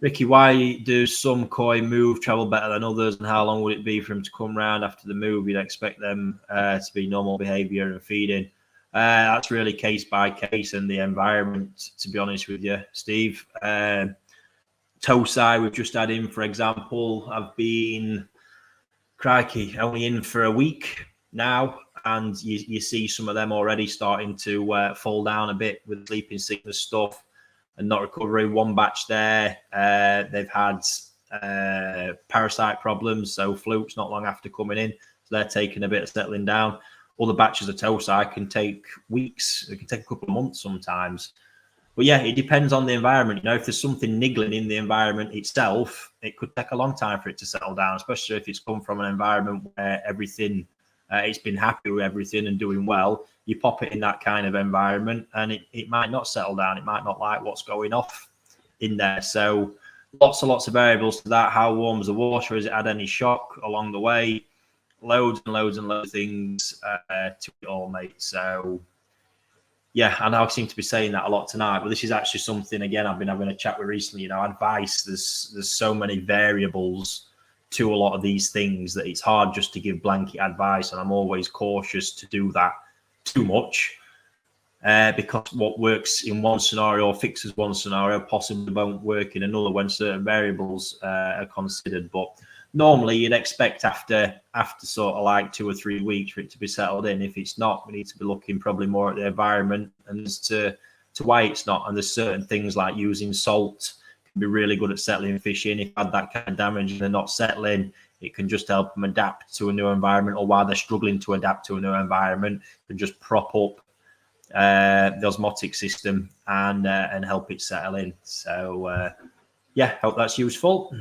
Ricky, why do some koi move travel better than others, and how long would it be for them to come round after the move? You'd expect them to be normal behaviour and feeding. That's really case by case and the environment, to be honest with you, Steve. Tosai, we've just had in, for example, I've been, crikey, only in for a week now, and you see some of them already starting to fall down a bit with sleeping sickness stuff and not recovering. One batch there, they've had parasite problems, so flukes not long after coming in, so they're taking a bit of settling down. Other batches of Tosai can take weeks, it can take a couple of months sometimes. But yeah, it depends on the environment. You know, if there's something niggling in the environment itself, it could take a long time for it to settle down, especially if it's come from an environment where everything, it's been happy with everything and doing well. You pop it in that kind of environment and it might not settle down. It might not like what's going off in there. So lots and lots of variables to that. How warm's the water? Has it had any shock along the way? Loads and loads and loads of things to it all, mate. So yeah, I know I seem to be saying that a lot tonight, but this is actually something, again, I've been having a chat with recently. You know, advice, there's so many variables to a lot of these things that it's hard just to give blanket advice, and I'm always cautious to do that too much because what works in one scenario or fixes one scenario possibly won't work in another when certain variables are considered. But normally you'd expect after sort of like 2 or 3 weeks for it to be settled in. If it's not, we need to be looking probably more at the environment and as to why it's not. And there's certain things like using salt can be really good at settling fish in. If you had that kind of damage and they're not settling, it can just help them adapt to a new environment, or while they're struggling to adapt to a new environment, can just prop up the osmotic system and help it settle in. So yeah, hope that's useful.